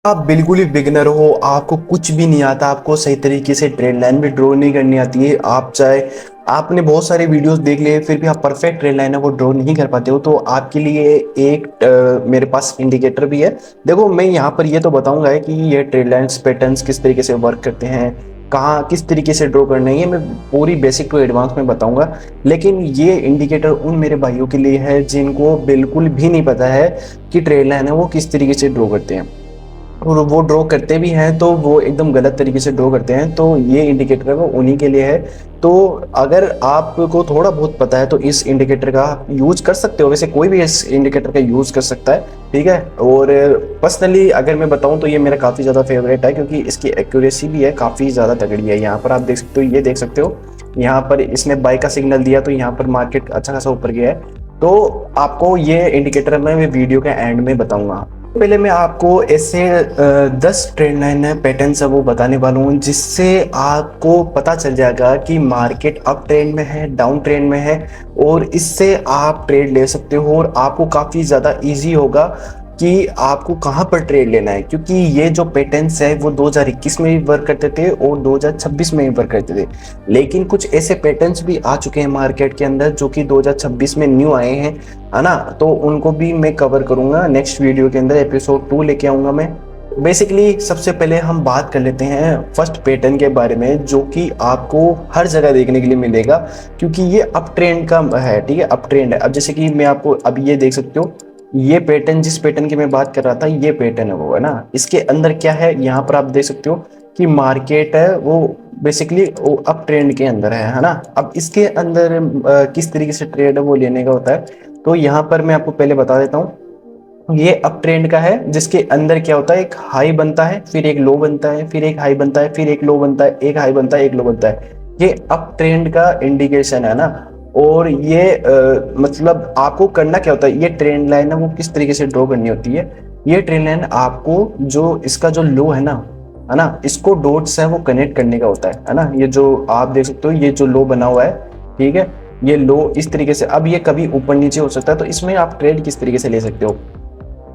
आप बिल्कुल ही बिगिनर हो, आपको कुछ भी नहीं आता, आपको सही तरीके से ट्रेड लाइन भी ड्रॉ नहीं करनी आती है। आप चाहे आपने बहुत सारे वीडियोस देख लिए फिर भी आप परफेक्ट ट्रेड लाइन है वो ड्रॉ नहीं कर पाते हो, तो आपके लिए एक मेरे पास इंडिकेटर भी है। देखो, मैं यहाँ पर ये तो बताऊंगा कि ये ट्रेड लाइन्स पैटर्न्स किस तरीके से वर्क करते हैं, कहाँ किस तरीके से ड्रॉ करना है, ये मैं पूरी बेसिक टू एडवांस में बताऊंगा। लेकिन ये इंडिकेटर उन मेरे भाइयों के लिए है जिनको बिल्कुल भी नहीं पता है कि ट्रेड लाइन है वो किस तरीके से ड्रॉ करते हैं, और वो ड्रॉ करते भी हैं तो वो एकदम गलत तरीके से ड्रॉ करते हैं। तो ये इंडिकेटर है वो उन्हीं के लिए है। तो अगर आपको थोड़ा बहुत पता है तो इस इंडिकेटर का यूज कर सकते हो, वैसे कोई भी इस इंडिकेटर का यूज कर सकता है, ठीक है। और पर्सनली अगर मैं बताऊं तो ये मेरा काफ़ी ज़्यादा फेवरेट है क्योंकि इसकी एक्यूरेसी भी है, काफ़ी ज़्यादा तगड़ी है। यहाँ पर आप देख सकते हो, ये देख सकते हो, यहाँ पर इसने बाय का सिग्नल दिया तो यहाँ पर मार्केट अच्छा खासा ऊपर गया है। तो आपको ये इंडिकेटर मैं वीडियो के एंड में बताऊंगा। पहले मैं आपको ऐसे 10 ट्रेंड लाइन पैटर्न्स है वो बताने वाला हूँ जिससे आपको पता चल जाएगा कि मार्केट अप ट्रेंड में है, डाउन ट्रेंड में है, और इससे आप ट्रेड ले सकते हो और आपको काफ़ी ज़्यादा इजी होगा कि आपको कहाँ पर ट्रेड लेना है। क्योंकि ये जो पैटर्न्स है वो 2021 में भी वर्क करते थे और 2026 में भी वर्क करते थे, लेकिन कुछ ऐसे पैटर्न्स भी आ चुके हैं मार्केट के अंदर जो कि 2026 में न्यू आए हैं, है ना। तो उनको भी मैं कवर करूंगा नेक्स्ट वीडियो के अंदर, एपिसोड 2 लेके आऊंगा मैं। बेसिकली सबसे पहले हम बात कर लेते हैं फर्स्ट पैटर्न के बारे में जो कि आपको हर जगह देखने के लिए मिलेगा क्योंकि ये अप ट्रेंड का है, ठीक है, अप ट्रेंड है। अब जैसे कि मैं आपको अब ये देख सकते हो, ये पैटर्न जिस पैटर्न की मैं बात कर रहा था ये पैटर्न है वो, है ना। इसके अंदर क्या है, यहाँ पर आप देख सकते हो कि मार्केट है वो बेसिकली वो अप ट्रेंड के अंदर है ना। अब इसके अंदर किस तरीके से ट्रेड है वो लेने का होता है, तो यहाँ पर मैं आपको पहले बता देता हूँ। ये अप ट्रेंड का है जिसके अंदर क्या होता है, एक हाई बनता है, फिर एक लो बनता है, फिर एक हाई बनता है, फिर एक लो बनता है, एक हाई बनता है, एक लो बनता है। ये अप ट्रेंड का इंडिकेशन है ना। और ये मतलब आपको करना क्या होता है, ये ट्रेंड लाइन है वो किस तरीके से ड्रॉ करनी होती है। ये ट्रेंड लाइन आपको जो इसका जो लो है ना, इसको डॉट्स है वो कनेक्ट करने का होता है ना। ये जो आप देख सकते हो ये जो लो बना हुआ है, ठीक है, ये लो इस तरीके से, अब ये कभी ऊपर नीचे हो सकता है, तो इसमें आप ट्रेड किस तरीके से ले सकते हो।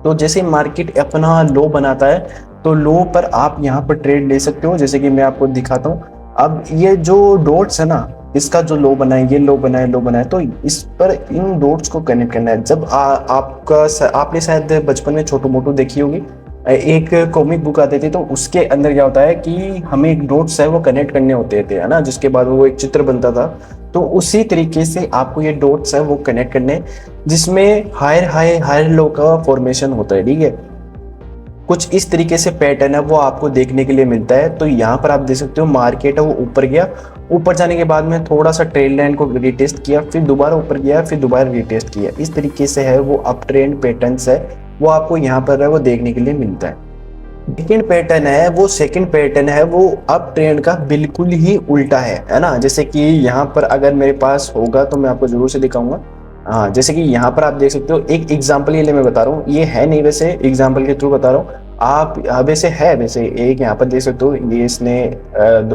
तो जैसे मार्केट अपना लो बनाता है तो लो पर आप यहाँ पर ट्रेड ले सकते हो, जैसे कि मैं आपको दिखाता हूँ। अब ये जो डॉट्स है ना, इसका जो लो बना है, ये लो बना है, लो बना है, तो इस पर इन डॉट्स को कनेक्ट करना है। जब आपने शायद बचपन में छोटू मोटू देखी होगी, एक कॉमिक बुक आती थी, तो उसके अंदर क्या होता है कि हमें एक डॉट्स है वो कनेक्ट करने होते थे, है ना, जिसके बाद वो एक चित्र बनता था। तो उसी तरीके से आपको ये डॉट्स है वो कनेक्ट करने, जिसमें हायर हाई हायर लो का फॉर्मेशन होता है, ठीक है। कुछ इस तरीके से पैटर्न है वो आपको देखने के लिए मिलता है। तो यहाँ पर आप देख सकते हो मार्केट है वो ऊपर गया, ऊपर जाने के बाद में थोड़ा सा ट्रेंड लाइन को रिटेस्ट किया, फिर दोबारा ऊपर गया, फिर दोबारा रिटेस्ट किया। इस तरीके से है वो अप ट्रेंड पैटर्न्स है वो आपको यहाँ पर है वो देखने के लिए मिलता है। सेकेंड पैटर्न है वो, सेकंड पैटर्न है वो अप ट्रेंड का बिल्कुल ही उल्टा है ना। जैसे कि यहाँ पर अगर मेरे पास होगा तो मैं आपको जरूर से दिखाऊंगा। हाँ, जैसे कि यहाँ पर आप देख सकते हो, एक एग्जांपल के लिए मैं बता रहा हूँ, ये है नहीं वैसे, एग्जांपल के थ्रू बता रहा हूँ। आप वैसे है, वैसे एक यहाँ पर देख सकते हो, ये इसने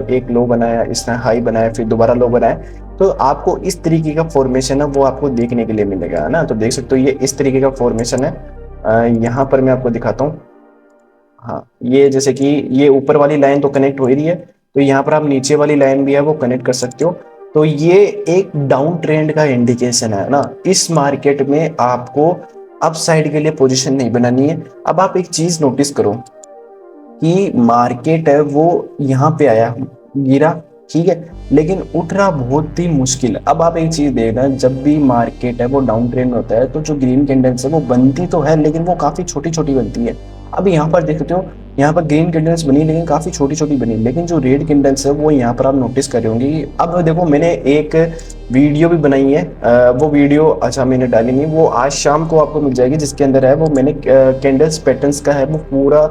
एक लो बनाया, इसने हाई बनाया, फिर दोबारा लो बनाया। तो आपको इस तरीके का फॉर्मेशन है वो आपको देखने के लिए मिलेगा, है ना। तो देख सकते हो ये इस तरीके का फॉर्मेशन है। यहाँ पर मैं आपको दिखाता हूँ। हाँ, ये जैसे कि ये ऊपर वाली लाइन तो कनेक्ट हो ही रही है, तो यहाँ पर आप नीचे वाली लाइन भी है वो कनेक्ट कर सकते हो। तो ये एक डाउन ट्रेंड का इंडिकेशन है ना। इस मार्केट में आपको अप साइड के लिए पोजीशन नहीं बनानी है। अब आप एक चीज नोटिस करो कि मार्केट है वो यहाँ पे आया, गिरा, ठीक है, लेकिन उठना बहुत ही मुश्किल। अब आप एक चीज देखना, जब भी मार्केट है वो डाउन ट्रेंड होता है तो जो ग्रीन कैंडल्स है वो बनती तो है लेकिन वो काफी छोटी छोटी बनती है। अब यहाँ पर देखते हो, यहाँ पर ग्रीन कैंडल्स बनी लेकिन काफी छोटी छोटी बनी, लेकिन जो रेड कैंडल्स है वो यहाँ पर आप नोटिस कर रहे होंगे। अब देखो, मैंने एक वीडियो भी बनाई है, वो वीडियो अच्छा मैंने डाली नहीं, वो आज शाम को आपको मिल जाएगी, जिसके अंदर है वो मैंने कैंडल्स पैटर्न्स का है वो पूरा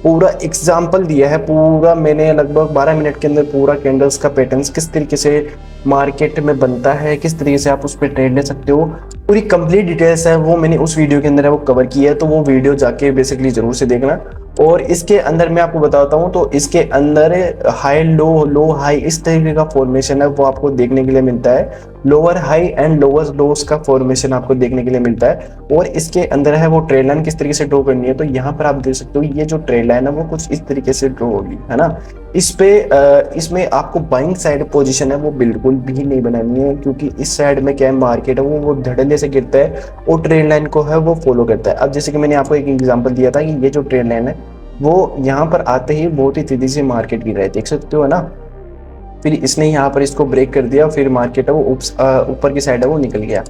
पूरा एग्जाम्पल दिया है। पूरा मैंने लगभग 12 मिनट के अंदर पूरा कैंडल्स का पैटर्न्स किस तरीके से मार्केट में बनता है, किस तरीके से आप उस पर ट्रेड ले सकते हो, पूरी कंप्लीट डिटेल्स है वो मैंने उस वीडियो के अंदर है वो कवर किया है। तो वो वीडियो जाके बेसिकली जरूर से देखना। और इसके अंदर मैं आपको बताता हूँ, तो इसके अंदर हाई लो लो हाई इस तरीके का फॉर्मेशन है वो आपको देखने के लिए मिलता है। Lower high and lower loss का फॉर्मेशन आपको देखने के लिए मिलता है। और इसके अंदर है वो ट्रेड लाइन किस तरीके से ड्रॉ करनी है, तो यहाँ पर आप देख सकते हो ये जो ट्रेड लाइन है वो कुछ इस तरीके से ड्रॉ होगी, है ना। इस पे इसमें आपको बाइंग साइड पोजीशन है वो बिल्कुल भी नहीं बनानी है, क्योंकि इस साइड में क्या है, मार्केट है वो धड़ल्ले से गिरता है और ट्रेड लाइन को है वो फॉलो करता है। अब जैसे कि मैंने आपको एक एग्जांपल दिया था कि ये जो ट्रेड लाइन है वो यहाँ पर आते ही बहुत ही तेजी से मार्केट गिर रहा है, देख सकते हो, है ना। फिर इसने यहाँ पर इसको ब्रेक कर दिया, फिर मार्केट है वो ऊपर की साइड है वो निकल गया।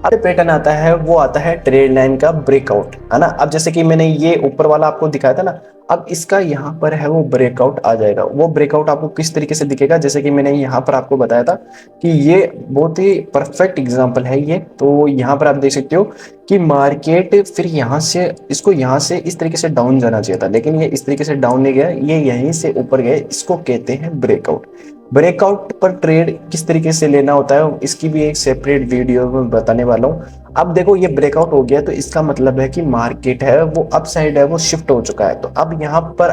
अब पैटर्न आता है वो आता है ट्रेड लाइन का ब्रेकआउट, है ना। अब जैसे कि मैंने ये ऊपर वाला आपको दिखाया था ना, अब इसका यहाँ पर है वो ब्रेकआउट आ जाएगा। वो ब्रेकआउट आपको किस तरीके से दिखेगा, जैसे कि मैंने यहाँ पर आपको बताया था कि ये बहुत ही परफेक्ट एग्जांपल है ये। तो यहाँ पर आप देख सकते हो कि मार्केट फिर यहाँ से इसको यहाँ से इस तरीके से डाउन जाना चाहिए था, लेकिन ये इस तरीके से डाउन नहीं गया, ये यहीं से ऊपर गए, इसको कहते हैं ब्रेकआउट। ब्रेकआउट पर ट्रेड किस तरीके से लेना होता है इसकी भी एक सेपरेट वीडियो में बताने वाला हूँ। अब देखो ये ब्रेकआउट हो गया तो इसका मतलब है कि मार्केट है वो अप साइड है वो शिफ्ट हो चुका है। तो अब यहाँ पर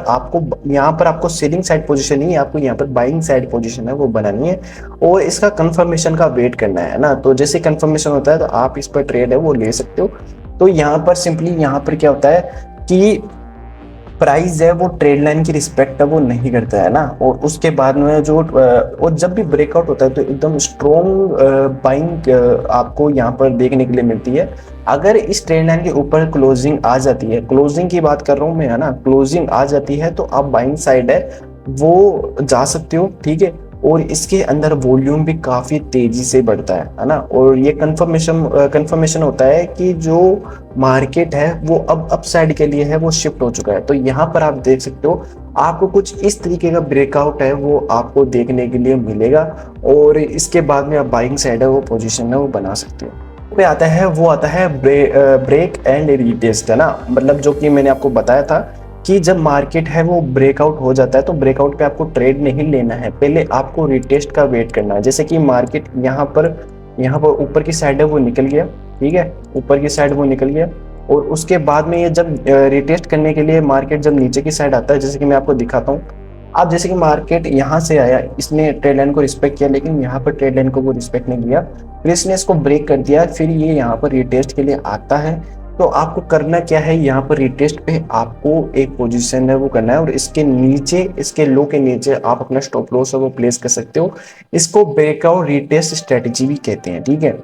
आपको सेलिंग साइड पोजीशन नहीं, आपको यहाँ पर बाइंग साइड पोजीशन है वो बनानी है और इसका कंफर्मेशन का वेट करना है ना। तो जैसे कंफर्मेशन होता है तो आप इस पर ट्रेड है वो ले सकते हो। तो यहाँ पर सिंपली यहाँ पर क्या होता है कि प्राइस है वो ट्रेड लाइन की रिस्पेक्ट है वो नहीं करता है ना। और उसके बाद में जो और जब भी ब्रेकआउट होता है तो एकदम स्ट्रॉन्ग बाइंग आपको यहाँ पर देखने के लिए मिलती है। अगर इस ट्रेड लाइन के ऊपर क्लोजिंग आ जाती है, क्लोजिंग की बात कर रहा हूँ मैं, है ना, क्लोजिंग आ जाती है तो आप बाइंग साइड है वो जा सकते हो, ठीक है। और इसके अंदर वॉल्यूम भी काफी तेजी से बढ़ता है ना। और ये कंफर्मेशन होता है कि जो मार्केट है वो अब अप साइड के लिए है वो शिफ्ट हो चुका है। तो यहाँ पर आप देख सकते हो आपको कुछ इस तरीके का ब्रेकआउट है वो आपको देखने के लिए मिलेगा और इसके बाद में आप बाइंग साइड है वो पोजीशन है वो बना सकते हो। पे आता है वो आता है ब्रेक एंड रीटेस्ट, है ना। मतलब जो कि मैंने आपको बताया था कि जब मार्केट है वो ब्रेकआउट हो जाता है तो ब्रेकआउट पे आपको ट्रेड नहीं लेना है, पहले आपको रिटेस्ट का वेट करना है। जैसे कि मार्केट यहाँ पर ऊपर की साइड है वो निकल गया, ठीक है, ऊपर की साइड वो निकल गया और उसके बाद में ये जब रिटेस्ट करने के लिए मार्केट जब नीचे की साइड आता है, जैसे कि मैं आपको दिखाता हूँ। अब जैसे कि मार्केट यहाँ से आया, इसने ट्रेड लाइन को रिस्पेक्ट किया, लेकिन यहाँ पर ट्रेड लाइन को वो रिस्पेक्ट नहीं किया, फिर इसने इसको ब्रेक कर दिया, फिर ये यहाँ पर रिटेस्ट के लिए आता है। तो आपको करना क्या है, यहाँ पर रिटेस्ट पे आपको एक पोजीशन है वो करना है और इसके नीचे, इसके लो के नीचे आप अपना स्टॉप लॉस है वो प्लेस कर सकते हो। इसको ब्रेकआउट रिटेस्ट स्ट्रेटेजी भी कहते हैं, ठीक है।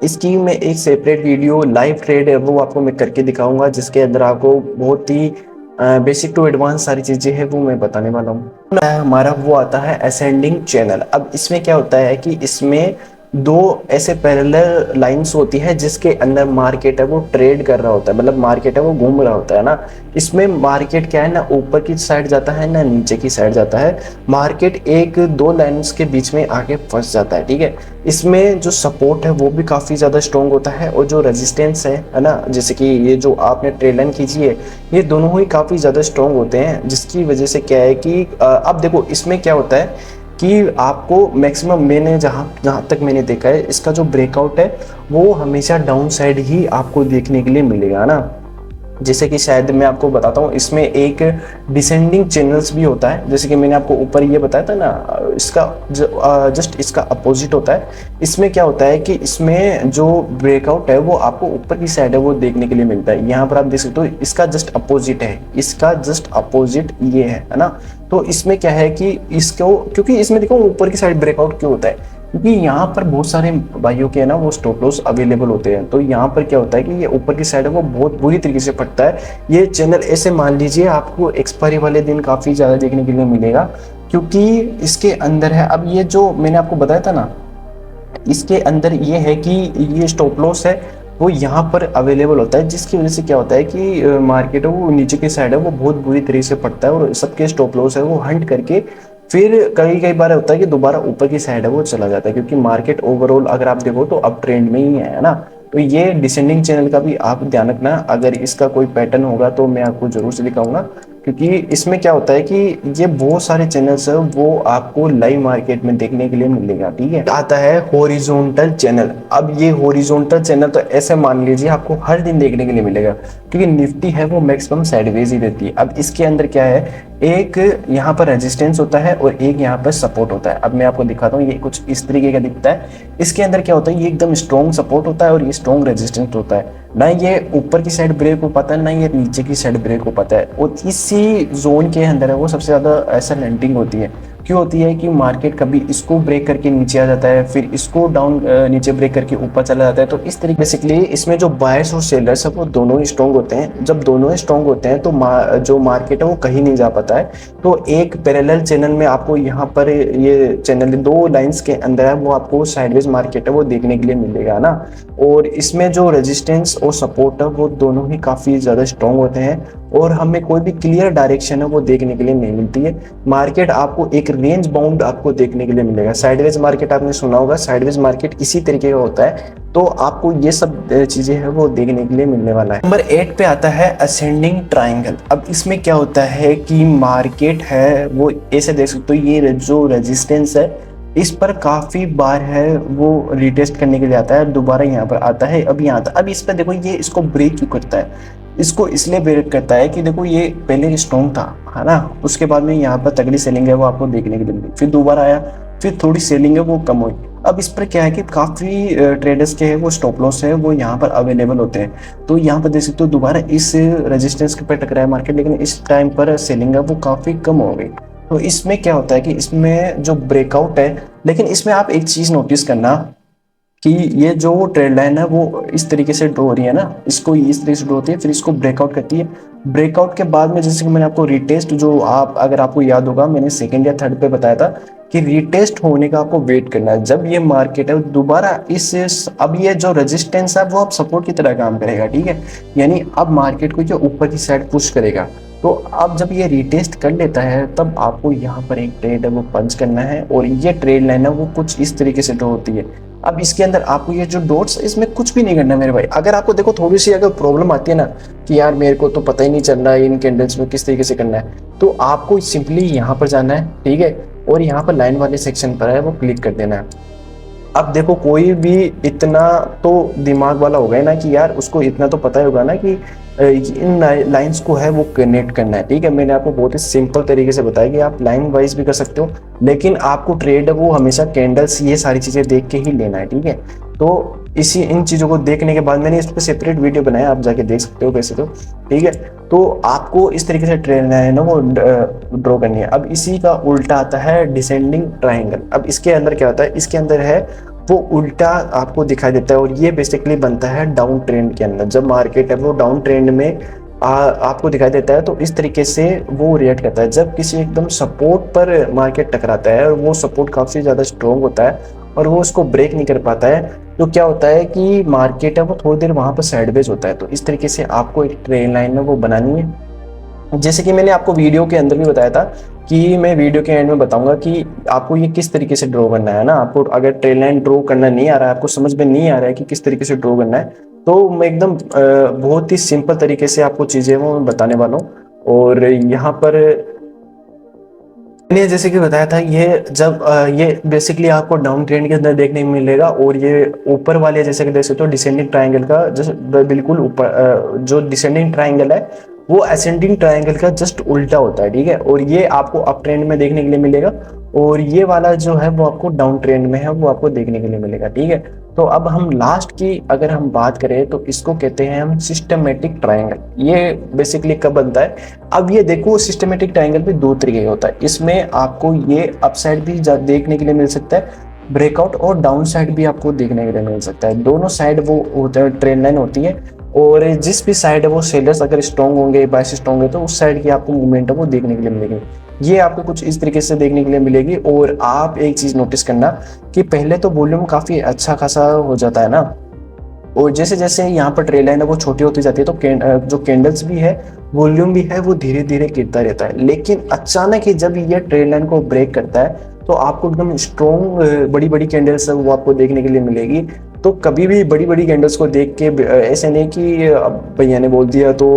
इसकी मैं एक सेपरेट वीडियो लाइव ट्रेड है वो आपको मैं करके दिखाऊंगा, जिसके अंदर आपको बहुत ही बेसिक टू एडवांस सारी चीजें हैं वो मैं बताने वाला हूँ। हमारा वो आता है असेंडिंग चैनल। अब इसमें क्या होता है कि इसमें दो ऐसे पैरेलल लाइंस होती है जिसके अंदर मार्केट है वो ट्रेड कर रहा होता है, मतलब मार्केट है वो घूम रहा होता है ना। इसमें मार्केट क्या है ना, ऊपर की साइड जाता है ना नीचे की साइड जाता है। मार्केट एक दो लाइंस के बीच में आके फंस जाता है, ठीक है। इसमें जो सपोर्ट है वो भी काफ़ी ज़्यादा स्ट्रॉन्ग होता है और जो रेजिस्टेंस है ना, जैसे कि ये जो आपने ट्रेड लाइन खींची है ये दोनों ही काफ़ी ज़्यादा स्ट्रॉन्ग होते हैं, जिसकी वजह से क्या है कि अब देखो इसमें क्या होता है कि आपको मैक्सिमम, मैंने जहाँ तक मैंने देखा है, इसका जो ब्रेकआउट है वो हमेशा डाउन साइड ही आपको देखने के लिए मिलेगा ना। जैसे कि शायद मैं आपको बताता हूँ, इसमें एक डिसेंडिंग चैनल्स भी होता है, जैसे कि मैंने आपको ऊपर ये बताया था ना, इसका जस्ट इसका अपोजिट होता है। इसमें क्या होता है कि इसमें जो ब्रेकआउट है वो आपको ऊपर की साइड है वो देखने के लिए मिलता है। यहाँ पर आप देख सकते हो इसका जस्ट अपोजिट है, इसका जस्ट अपोजिट ये है ना। तो इसमें क्या है कि इसको, क्योंकि इसमें देखो ऊपर की साइड ब्रेकआउट क्यों होता है, क्योंकि यहाँ पर बहुत सारे भाइयों के है ना वो स्टॉप लॉस अवेलेबल होते हैं। तो यहाँ पर क्या होता है कि ये ऊपर की साइड है वो बहुत बुरी तरीके से फटता है। ये चैनल ऐसे मान लीजिए आपको एक्सपायरी वाले दिन काफ़ी ज़्यादा देखने के लिए मिलेगा, क्योंकि इसके अंदर है, अब ये जो मैंने आपको बताया था ना, इसके अंदर ये है कि ये स्टॉप लॉस है वो यहाँ पर अवेलेबल होता है, जिसकी वजह से क्या होता है कि मार्केट है वो नीचे की साइड है वो बहुत बुरी तरीके से पड़ता है और सबके स्टॉप लॉस है वो हंट करके फिर कई बार होता है कि दोबारा ऊपर की साइड है वो चला जाता है, क्योंकि मार्केट ओवरऑल अगर आप देखो तो अप ट्रेंड में ही है ना। तो ये डिसेंडिंग चैनल का भी आप ध्यान रखना, अगर इसका कोई पैटर्न होगा तो मैं आपको जरूर से दिखाऊंगा, क्योंकि इसमें क्या होता है कि ये बहुत सारे चैनल्स है वो आपको लाइव मार्केट में देखने के लिए मिलेगा, ठीक है। आता है हॉरिजॉन्टल चैनल। अब ये हॉरिजॉन्टल चैनल तो ऐसे मान लीजिए आपको हर दिन देखने के लिए मिलेगा, क्योंकि निफ्टी है वो मैक्सिमम साइडवेज ही रहती है। अब इसके अंदर क्या है, एक यहाँ पर रेजिस्टेंस होता है और एक यहाँ पर सपोर्ट होता है। अब मैं आपको दिखाता हूँ, ये कुछ इस तरीके का दिखता है। इसके अंदर क्या होता है, ये एकदम स्ट्रॉन्ग सपोर्ट होता है और ये स्ट्रॉन्ग रेजिस्टेंस होता है। ना ये ऊपर की साइड ब्रेक हो पाता है, ना ये नीचे की साइड ब्रेक हो पाता है। और इसी जोन के अंदर है वो सबसे ज़्यादा ऐसा लैंडिंग होती है। क्यों होती है कि मार्केट कभी इसको ब्रेक करके नीचे आ जाता है, फिर इसको डाउन नीचे ब्रेक करके ऊपर चला जाता है। तो इस तरीके बेसिकली इसमें जो बायर्स और सेलर्स है वो दोनों ही स्ट्रॉन्ग होते हैं। जब दोनों ही स्ट्रॉन्ग होते हैं तो जो मार्केट है वो कहीं नहीं जा पाता है। तो एक पैरेलल चैनल में आपको यहाँ पर ये चैनल दो लाइंस के अंदर है वो आपको साइडवेज मार्केट है वो देखने के लिए मिलेगा ना। और इसमें जो रेजिस्टेंस और सपोर्ट है वो दोनों ही काफ़ी ज़्यादा स्ट्रॉन्ग होते हैं और हमें कोई भी क्लियर डायरेक्शन है वो देखने के लिए नहीं मिलती है। मार्केट आपको एक रेंज बाउंड आपको देखने के लिए मिलेगा। साइडवेज मार्केट आपने सुना होगा, साइडवेज मार्केट इसी तरीके का होता है। तो आपको ये सब चीज़ें हैं वो देखने के लिए मिलने वाला है। नंबर 8 पे आता है असेंडिंग ट्राइंगल। अब इसमें क्या होता है कि मार्केट है वो ऐसे देख सकते हो, ये जो रेजिस्टेंस है इस पर काफ़ी बार है वो रिटेस्ट करने के लिए आता है, दोबारा यहाँ पर आता है, अब यहाँ आता है। अब इस पर देखो ये इसको ब्रेक क्यों करता है, इसको इसलिए ब्रेक करता है कि देखो ये पहले स्ट्रॉन्ग था, है ना, उसके बाद में यहाँ पर तगड़ी सेलिंग है वो आपको देखने के लिए मिली, फिर दोबारा आया, फिर थोड़ी सेलिंग है वो कम हुई। अब इस पर क्या है कि काफ़ी ट्रेडर्स के है वो स्टॉप लॉस है वो यहाँ पर अवेलेबल होते हैं। तो यहाँ पर देख सकते हो दोबारा इस रेजिस्टेंस के पर टकराया मार्केट, लेकिन इस टाइम पर सेलिंग है वो काफ़ी कम हो गई। तो इसमें क्या होता है कि इसमें जो ब्रेकआउट है, लेकिन इसमें आप एक चीज़ नोटिस करना कि ये जो ट्रेंड लाइन है वो इस तरीके से ड्रॉ हो रही है ना, इसको इस तरीके से ड्रॉ होती है, फिर इसको ब्रेकआउट करती है। ब्रेकआउट के बाद में जैसे कि मैंने आपको रिटेस्ट, जो आप अगर आपको याद होगा मैंने सेकंड या थर्ड पे बताया था कि रिटेस्ट होने का आपको वेट करना है। जब ये मार्केट है दोबारा इस अब ये जो रेजिस्टेंस है वो अब सपोर्ट की तरह काम करेगा, ठीक है, यानी अब मार्केट को जो ऊपर की साइड पुश करेगा। तो अब जब ये रिटेस्ट कर लेता है तब आपको यहाँ पर एक ट्रेड है वो पंच करना है और ये ट्रेड लाइन है वो कुछ इस तरीके से ड्रॉ होती है। अब इसके अंदर आपको ये जो डॉट्स, इसमें कुछ भी नहीं करना मेरे भाई। अगर आपको देखो थोड़ी सी अगर प्रॉब्लम आती है ना कि यार मेरे को तो पता ही नहीं चल रहा है इन कैंडल्स में किस तरीके से करना है, तो आपको सिंपली यहाँ पर जाना है, ठीक है, और यहाँ पर लाइन वाले सेक्शन पर है वो क्लिक कर देना है। अब देखो कोई भी इतना तो दिमाग वाला होगा ना कि यार उसको इतना तो पता ही होगा ना कि इन लाइंस को है वो कनेक्ट करना है, ठीक है। मैंने आपको बहुत ही सिंपल तरीके से बताया कि आप लाइन वाइज भी कर सकते हो, लेकिन आपको ट्रेड वो हमेशा कैंडल्स ये सारी चीज़ें देख के ही लेना है, ठीक है। तो इन चीज़ों को देखने के बाद मैंने इस पर सेपरेट वीडियो बनाया, आप जाके देख सकते हो वैसे तो, ठीक है। तो आपको इस तरीके से ट्रेड है ना वो ड्रॉ करनी है। अब इसी का उल्टा आता है डिसेंडिंग ट्राइंगल। अब इसके अंदर क्या होता है, इसके अंदर है वो उल्टा आपको दिखाई देता है और ये बेसिकली बनता है डाउन ट्रेंड के अंदर। जब मार्केट है वो डाउन ट्रेंड में आपको दिखाई देता है तो इस तरीके से वो रिएक्ट करता है। जब किसी एकदम सपोर्ट पर मार्केट टकराता है और वो सपोर्ट काफ़ी ज़्यादा स्ट्रॉन्ग होता है और वो उसको ब्रेक नहीं कर पाता है, तो क्या होता है कि मार्केट है वो थोड़ी देर वहाँ पर साइडवेज होता है। तो इस तरीके से आपको एक ट्रेंड लाइन में वो बनानी है। जैसे कि मैंने आपको वीडियो के अंदर भी बताया था कि मैं वीडियो के एंड में बताऊंगा कि आपको ये किस तरीके से ड्रॉ करना है ना। आपको अगर ट्रेल लाइन ड्रॉ करना नहीं आ रहा है, आपको समझ में नहीं आ रहा है कि किस तरीके से ड्रॉ करना है, तो मैं एकदम बहुत ही सिंपल तरीके से आपको चीज़ें वो मैं बताने वाला हूँ। और यहाँ पर मैंने जैसे कि बताया था ये जब ये बेसिकली आपको डाउन ट्रेंड के अंदर देखने को मिलेगा और ये ऊपर वाले जैसे कि देख सकते हो डिसेंडिंग ट्राइंगल का जैसे बिल्कुल ऊपर जो डिसेंडिंग ट्राइंगल है वो असेंडिंग ट्राइंगल का जस्ट उल्टा होता है, ठीक है। और ये आपको अप ट्रेंड में देखने के लिए मिलेगा और ये वाला जो है वो आपको डाउन ट्रेंड में है वो आपको देखने के लिए मिलेगा, ठीक है। तो अब हम लास्ट की अगर हम बात करें तो इसको कहते हैं हम सिस्टमेटिक ट्राइंगल। ये बेसिकली कब बनता है, अब ये देखो सिस्टमेटिक ट्राइंगल पे दो तरीके होता है। इसमें आपको ये अपसाइड भी देखने के लिए मिल सकता है, ब्रेकआउट, और डाउन साइड भी आपको देखने के लिए मिल सकता है। दोनों साइड वो होता है ट्रेंड लाइन होती है और जिस भी साइड है वो सेलर्स अगर स्ट्रॉन्ग होंगे, बायर्स स्ट्रॉन्ग है, तो उस साइड की आपको मूवमेंट है वो देखने के लिए मिलेगी। ये आपको कुछ इस तरीके से देखने के लिए मिलेगी। और आप एक चीज़ नोटिस करना कि पहले तो वॉल्यूम काफ़ी अच्छा खासा हो जाता है ना, और जैसे जैसे यहाँ पर ट्रेल लाइन है वो छोटी होती जाती है तो जो कैंडल्स भी है वॉल्यूम भी है वो धीरे धीरे गिरता रहता है। लेकिन अचानक ही जब ये ट्रेल लाइन को ब्रेक करता है तो आपको एकदम स्ट्रॉन्ग बड़ी बड़ी कैंडल्स है वो आपको देखने के लिए मिलेगी। तो कभी भी बड़ी बड़ी कैंडल्स को देख के ऐसे नहीं कि अब भैया ने बोल दिया तो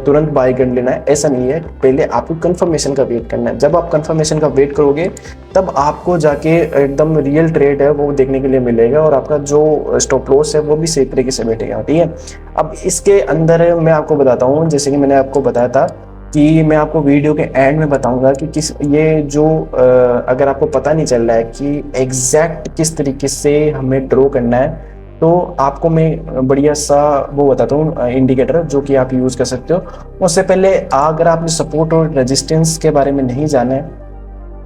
तुरंत बाय कर लेना है, ऐसा नहीं है। पहले आपको कंफर्मेशन का वेट करना है। जब आप कंफर्मेशन का वेट करोगे तब आपको जाके एकदम रियल ट्रेड है वो देखने के लिए मिलेगा और आपका जो स्टॉप लॉस है वो भी सही तरीके से बैठेगा, ठीक है। अब इसके अंदर मैं आपको बताता हूँ, जैसे कि मैंने आपको बताया था कि मैं आपको वीडियो के एंड में बताऊंगा कि किस ये जो अगर आपको पता नहीं चल रहा है कि एग्जैक्ट किस तरीके से हमें ड्रॉ करना है, तो आपको मैं बढ़िया सा वो बताता हूँ इंडिकेटर जो कि आप यूज़ कर सकते हो। उससे पहले अगर आपने सपोर्ट और रेजिस्टेंस के बारे में नहीं जाना है,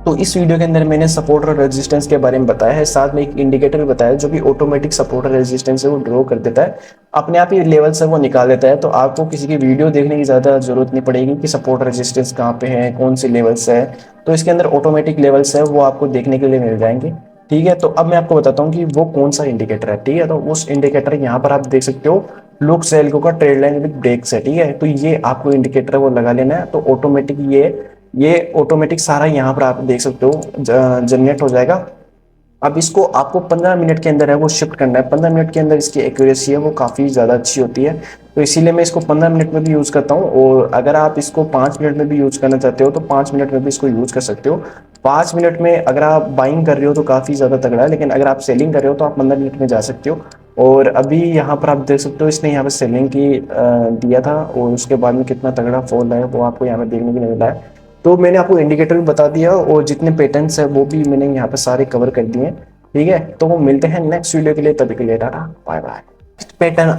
तो इस वीडियो के अंदर मैंने सपोर्ट और रेजिस्टेंस के बारे में बताया है, साथ में एक इंडिकेटर भी बताया जो कि ऑटोमेटिक सपोर्ट और रेजिस्टेंस है वो ड्रॉ कर देता है, अपने आप ही लेवल से वो निकाल देता है। तो आपको किसी की वीडियो देखने की ज़्यादा जरूरत नहीं पड़ेगी कि सपोर्ट रेजिस्टेंस कहाँ पे है, कौन सी लेवल्स है। तो इसके अंदर ऑटोमेटिक लेवल्स है वो आपको देखने के लिए मिल जाएंगे। ठीक है, तो अब मैं आपको बताता हूँ कि वो कौन सा इंडिकेटर है। ठीक है, तो उस इंडिकेटर यहाँ पर आप देख सकते हो लुक सेल्को का ट्रेड लाइन विद ब्रेक्स है। ठीक है, तो ये आपको इंडिकेटर वो लगा लेना है, तो ऑटोमेटिक ये ऑटोमेटिक सारा यहाँ पर आप देख सकते हो जनरेट हो जाएगा। अब इसको आपको 15 मिनट के अंदर है वो शिफ्ट करना है। 15 मिनट के अंदर इसकी एक्यूरेसी है वो काफ़ी ज़्यादा अच्छी होती है, तो इसीलिए मैं इसको 15 मिनट में भी यूज़ करता हूँ। और अगर आप इसको 5 मिनट में भी यूज़ करना चाहते हो तो 5 मिनट में भी इसको यूज़ कर सकते हो। 5 मिनट में अगर आप बाइंग कर रहे हो तो काफ़ी ज़्यादा तगड़ा है, लेकिन अगर आप सेलिंग कर रहे हो तो आप 15 मिनट में जा सकते हो। और अभी यहाँ पर आप देख सकते हो इसने यहाँ पर सेलिंग की दिया था, और उसके बाद में कितना तगड़ा फॉल है वो आपको यहाँ पर देखने को मिला है। तो मैंने आपको इंडिकेटर भी बता दिया और जितने पैटर्न्स है वो भी मैंने यहाँ पे सारे कवर कर दिए। ठीक है, तो वो मिलते हैं नेक्स्ट वीडियो के लिए, तभी के लिए टाटा बाय बाय। पैटर्न